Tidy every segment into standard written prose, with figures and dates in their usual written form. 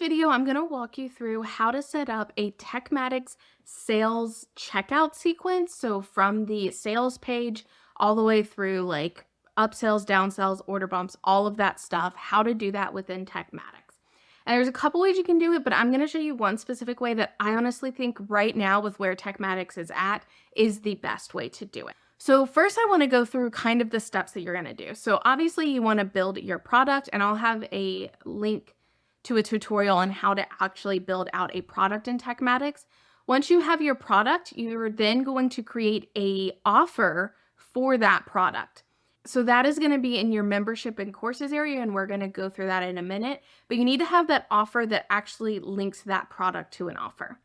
video, I'm going to walk you through how to set up a TekMatix sales checkout sequence. So from the sales page all the way through like upsells, downsells, order bumps, all of that stuff, how to do that within TekMatix. And there's a couple ways you can do it, but I'm going to show you one specific way that I honestly think right now with where TekMatix is at is the best way to do it. So first I want to go through kind of the steps that you're going to do. So obviously you want to build your product, and I'll have a link to a tutorial on how to actually build out a product in TekMatix. Once you have your product, you're then going to create a offer for that product. So that is going to be in your membership and courses area, and we're going to go through that in a minute. But you need to have that offer that actually links that product to an offer.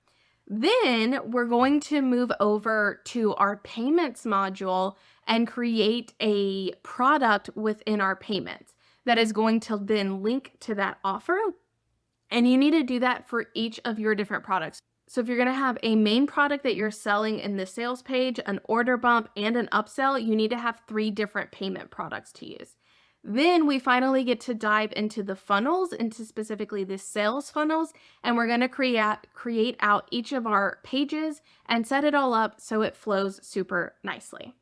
Then we're going to move over to our payments module and create a product within our payments that is going to then link to that offer. And you need to do that for each of your different products. So if you're going to have a main product that you're selling in the sales page, an order bump, and an upsell, you need to have 3 different payment products to use. Then we finally get to dive into the funnels, into specifically the sales funnels, and we're going to create out each of our pages and set it all up so it flows super nicely.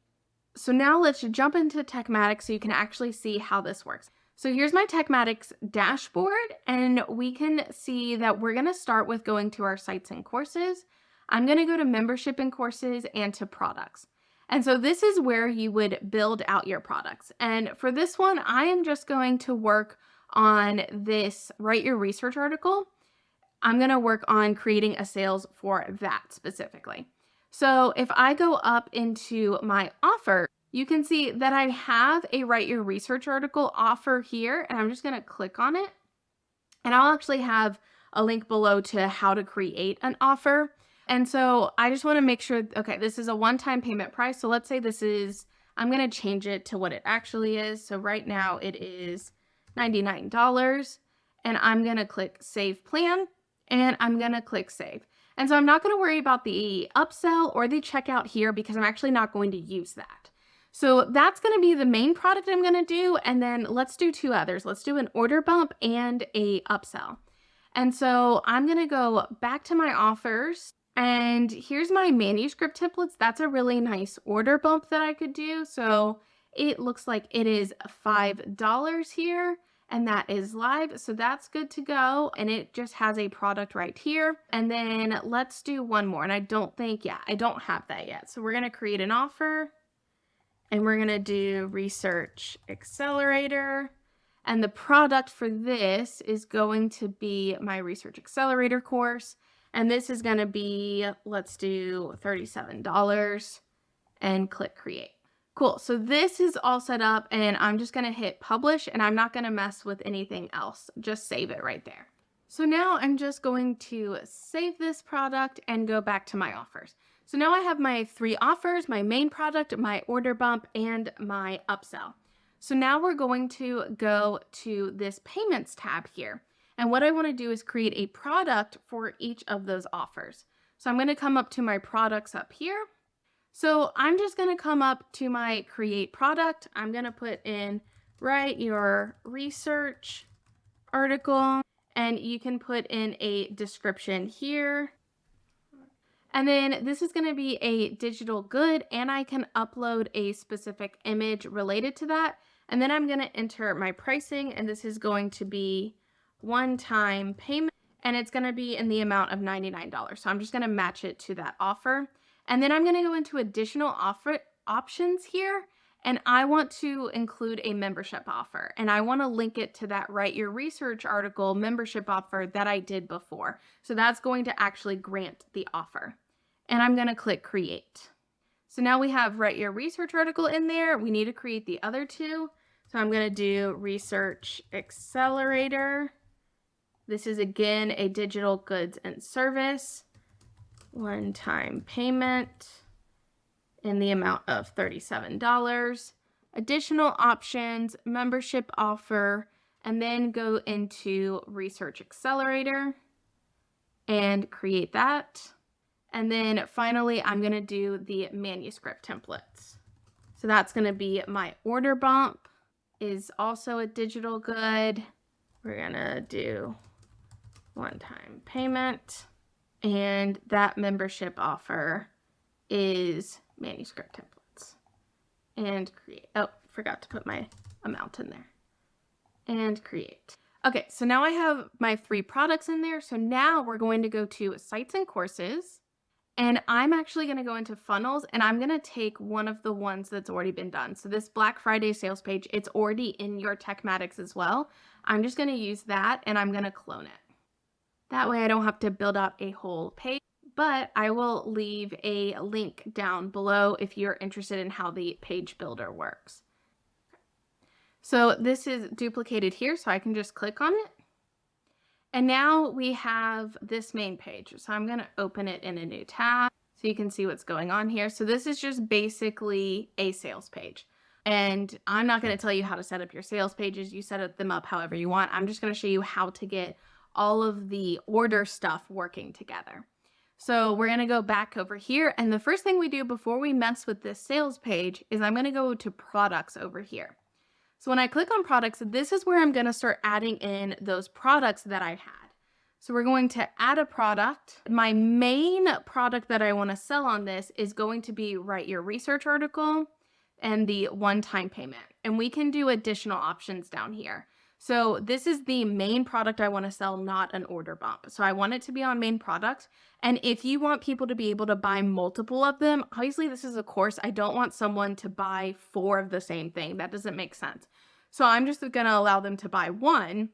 So now let's jump into TekMatix so you can actually see how this works. So here's my TekMatix dashboard, and we can see that we're going to start with going to our sites and courses. I'm going to go to membership and courses and to products. And so this is where you would build out your products. And for this one, I am just going to work on this write your research article. I'm going to work on creating a sales for that specifically. So if I go up into my offer, you can see that I have a write your research article offer here, and I'm just going to click on it. And I'll actually have a link below to how to create an offer. And so I just want to make sure, okay, this is a one-time payment price. So let's say this is, I'm going to change it to what it actually is. So right now it is $99, and I'm going to click save plan, and I'm going to click save. And so I'm not going to worry about the upsell or the checkout here because I'm actually not going to use that. So that's going to be the main product I'm going to do. And then let's do 2 others. Let's do an order bump and a upsell. And so I'm going to go back to my offers, and here's my manuscript templates. That's a really nice order bump that I could do. So it looks like it is $5 here, and that is live. So that's good to go. And it just has a product right here. And then let's do one more. And I don't have that yet. So we're going to create an offer. And we're going to do Research Accelerator. And the product for this is going to be my Research Accelerator course. And this is going to be, let's do $37 and click create. Cool. So this is all set up, and I'm just going to hit publish, and I'm not going to mess with anything else. Just save it right there. So now I'm just going to save this product and go back to my offers. So now I have my 3 offers, my main product, my order bump, and my upsell. So now we're going to go to this payments tab here. And what I want to do is create a product for each of those offers. So I'm going to come up to my products up here. So I'm just going to come up to my create product. I'm going to put in write your research article, and you can put in a description here. And then this is going to be a digital good, and I can upload a specific image related to that. And then I'm going to enter my pricing, and this is going to be one-time payment, and it's going to be in the amount of $99. So I'm just going to match it to that offer. And then I'm going to go into additional offer options here, and I want to include a membership offer, and I want to link it to that write your research article membership offer that I did before. So that's going to actually grant the offer. And I'm going to click create. So now we have write your research article in there. We need to create the other 2. So I'm going to do Research Accelerator. This is again a digital goods and service, one-time payment in the amount of $37. Additional options, membership offer, and then go into Research Accelerator and create that. And then finally, I'm going to do the manuscript templates. So that's going to be my order bump, is also a digital good. We're going to do one-time payment. And that membership offer is manuscript templates. And create. Oh, forgot to put my amount in there. And create. Okay, so now I have my 3 products in there. So now we're going to go to sites and courses. And I'm actually going to go into funnels, and I'm going to take one of the ones that's already been done. So this Black Friday sales page, it's already in your TekMatix as well. I'm just going to use that, and I'm going to clone it. That way I don't have to build out a whole page, but I will leave a link down below if you're interested in how the page builder works. So this is duplicated here, so I can just click on it. And now we have this main page. So I'm going to open it in a new tab so you can see what's going on here. So this is just basically a sales page. And I'm not going to tell you how to set up your sales pages. You set them up however you want. I'm just going to show you how to get all of the order stuff working together. So we're going to go back over here. And the first thing we do before we mess with this sales page is I'm going to go to products over here. So when I click on products, this is where I'm going to start adding in those products that I had. So we're going to add a product. My main product that I want to sell on this is going to be write your research article and the one-time payment. And we can do additional options down here. So this is the main product I want to sell, not an order bump. So I want it to be on main product. And if you want people to be able to buy multiple of them, obviously this is a course. I don't want someone to buy 4 of the same thing. That doesn't make sense. So I'm just going to allow them to buy 1,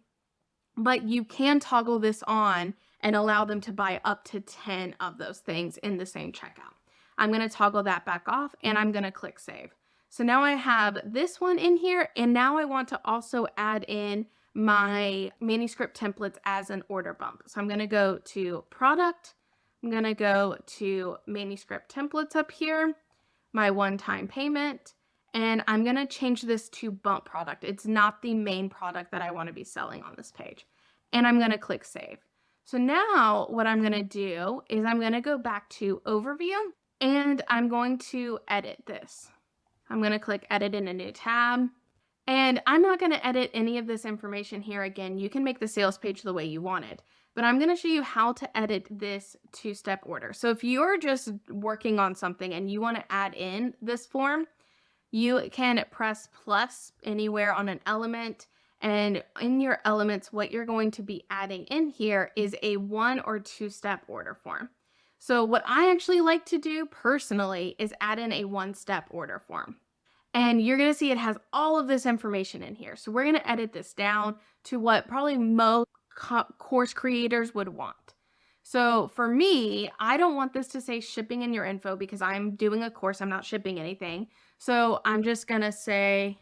but you can toggle this on and allow them to buy up to 10 of those things in the same checkout. I'm going to toggle that back off, and I'm going to click save. So now I have this one in here, and now I want to also add in my manuscript templates as an order bump. So I'm going to go to product. I'm going to go to manuscript templates up here, my one-time payment, and I'm going to change this to bump product. It's not the main product that I want to be selling on this page. And I'm going to click save. So now what I'm going to do is I'm going to go back to overview, and I'm going to edit this. I'm going to click edit in a new tab, and I'm not going to edit any of this information here. Again, you can make the sales page the way you want it, but I'm going to show you how to edit this 2-step order. So if you're just working on something and you want to add in this form, you can press plus anywhere on an element, and in your elements, what you're going to be adding in here is a 1 or 2-step order form. So what I actually like to do personally is add in a 1-step order form. And you're going to see it has all of this information in here. So we're going to edit this down to what probably most course creators would want. So for me, I don't want this to say shipping in your info because I'm doing a course. I'm not shipping anything. So I'm just going to say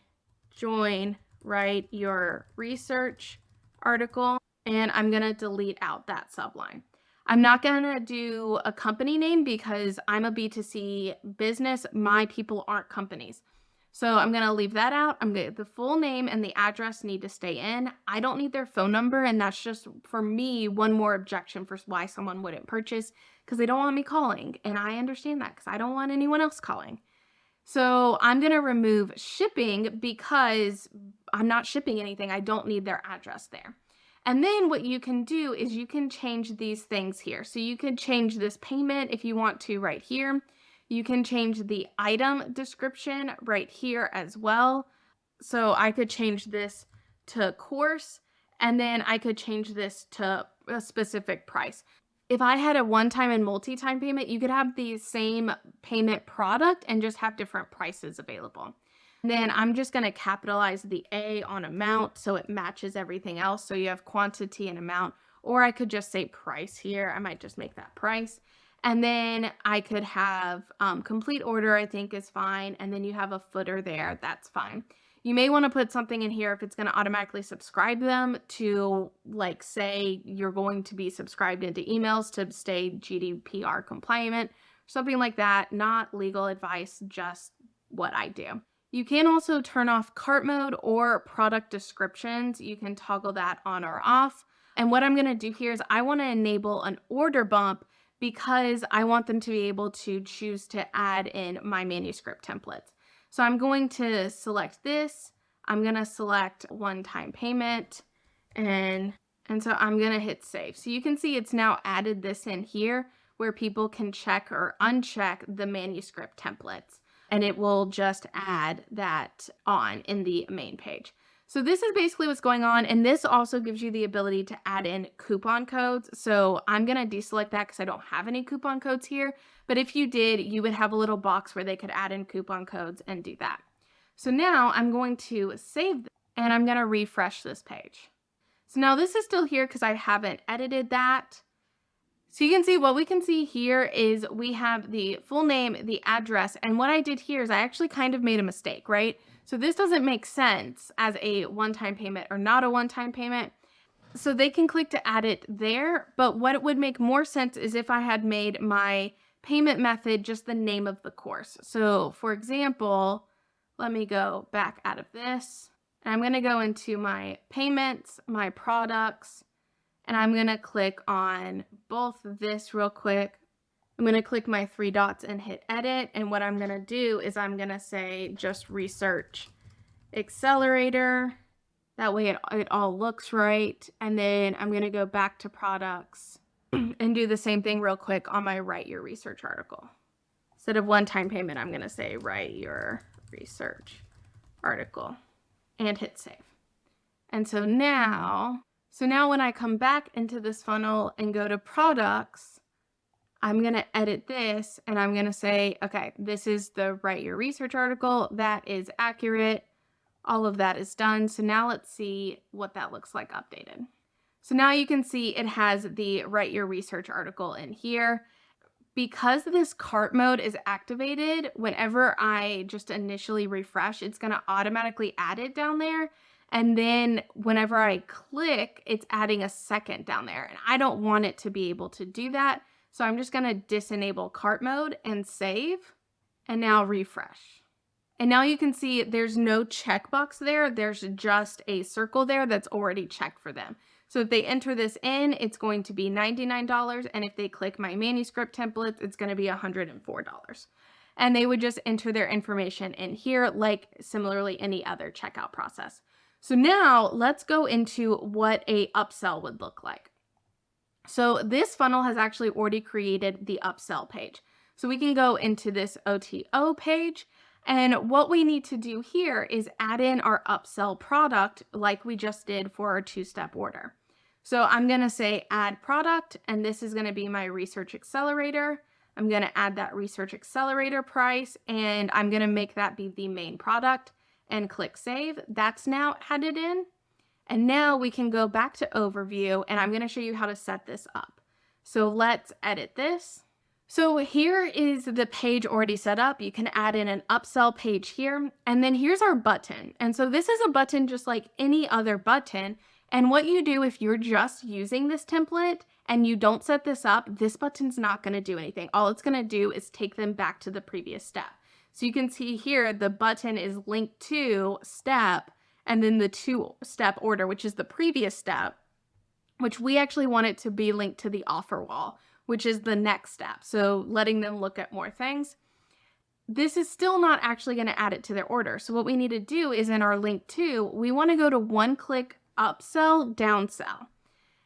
join, write your research article, and I'm going to delete out that subline. I'm not going to do a company name because I'm a B2C business. My people aren't companies. So I'm going to leave that out. The full name and the address need to stay in. I don't need their phone number. And that's just, for me, one more objection for why someone wouldn't purchase, because they don't want me calling. And I understand that because I don't want anyone else calling. So I'm going to remove shipping because I'm not shipping anything. I don't need their address there. And then what you can do is you can change these things here. So you can change this payment if you want to right here. You can change the item description right here as well. So I could change this to course, and then I could change this to a specific price. If I had a one-time and multi-time payment, you could have the same payment product and just have different prices available. And then I'm just going to capitalize the A on amount so it matches everything else. So you have quantity and amount, or I could just say price here. I might just make that price. And then I could have complete order, I think is fine. And then you have a footer there. That's fine. You may want to put something in here if it's going to automatically subscribe them to, like, say you're going to be subscribed into emails to stay GDPR compliant, something like that. Not legal advice, just what I do. You can also turn off cart mode or product descriptions. You can toggle that on or off. And what I'm going to do here is I want to enable an order bump because I want them to be able to choose to add in my manuscript templates. So I'm going to select this. I'm going to select one-time payment and And so I'm going to hit save. So you can see it's now added this in here where people can check or uncheck the manuscript templates. And it will just add that on in the main page. So this is basically what's going on. And this also gives you the ability to add in coupon codes. So I'm going to deselect that because I don't have any coupon codes here. But if you did, you would have a little box where they could add in coupon codes and do that. So now I'm going to save this and I'm going to refresh this page. So now this is still here because I haven't edited that. So you can see what we can see here is we have the full name, the address, and what I did here is I actually kind of made a mistake, right? So this doesn't make sense as a one-time payment or not a one-time payment. So they can click to add it there, but what it would make more sense is if I had made my payment method just the name of the course. So for example, let me go back out of this. And I'm going to go into my payments, my products, and I'm going to click on both of this real quick. I'm going to click my 3 dots and hit edit. And what I'm going to do is I'm going to say just research accelerator. That way it all looks right. And then I'm going to go back to products and do the same thing real quick on my write your research article. Instead of one-time payment, I'm going to say write your research article. And hit save. And so now when I come back into this funnel and go to products, I'm going to edit this and I'm going to say, okay, this is the write your research article. That is accurate. All of that is done. So now let's see what that looks like updated. So now you can see it has the write your research article in here. Because this cart mode is activated, whenever I just initially refresh, it's going to automatically add it down there. And then whenever I click, it's adding a second down there. And I don't want it to be able to do that. So I'm just going to disable cart mode and save. And now refresh. And now you can see there's no checkbox there. There's just a circle there that's already checked for them. So if they enter this in, it's going to be $99. And if they click my manuscript templates, it's going to be $104. And they would just enter their information in here like similarly any other checkout process. So now let's go into what a upsell would look like. So this funnel has actually already created the upsell page. So we can go into this OTO page. And what we need to do here is add in our upsell product like we just did for our 2-step order. So I'm going to say add product, and this is going to be my research accelerator. I'm going to add that research accelerator price, and I'm going to make that be the main product and click save. That's now added in. And now we can go back to overview, and I'm going to show you how to set this up. So let's edit this. So here is the page already set up. You can add in an upsell page here, and then here's our button. And so this is a button just like any other button. And what you do if you're just using this template and you don't set this up, this button's not going to do anything. All it's going to do is take them back to the previous step. So you can see here the button is linked to step and then the 2-step order, which is the previous step, which we actually want it to be linked to the offer wall, which is the next step. So letting them look at more things. This is still not actually going to add it to their order. So what we need to do is in our link to, we want to go to one-click upsell, downsell.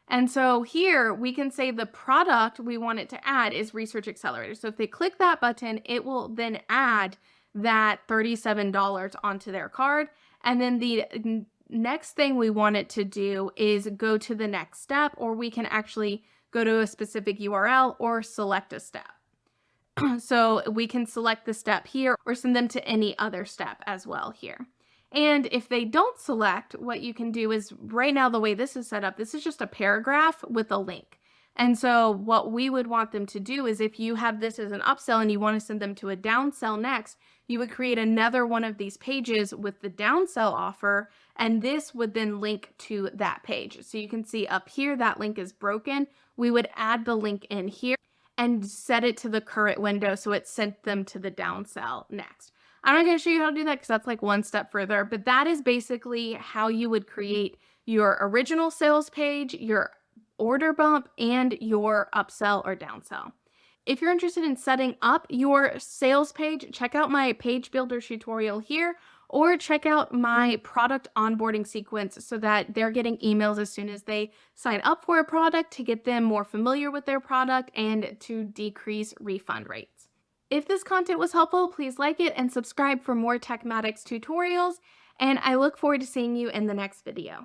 And so here we can say the product we want it to add is Research Accelerator. So if they click that button, it will then add that $37 onto their card. And then the next thing we want it to do is go to the next step, or we can actually go to a specific URL or select a step. So we can select the step here or send them to any other step as well here. And if they don't select, what you can do is right now, the way this is set up, this is just a paragraph with a link. And so what we would want them to do is if you have this as an upsell and you want to send them to a downsell next, you would create another one of these pages with the downsell offer, and this would then link to that page. So you can see up here, that link is broken. We would add the link in here and set it to the current window so it sent them to the downsell next. I'm not going to show you how to do that because that's like one step further, but that is basically how you would create your original sales page, your order bump, and your upsell or downsell. If you're interested in setting up your sales page, check out my page builder tutorial here, or check out my product onboarding sequence so that they're getting emails as soon as they sign up for a product to get them more familiar with their product and to decrease refund rates. If this content was helpful, please like it and subscribe for more TekMatix tutorials, and I look forward to seeing you in the next video.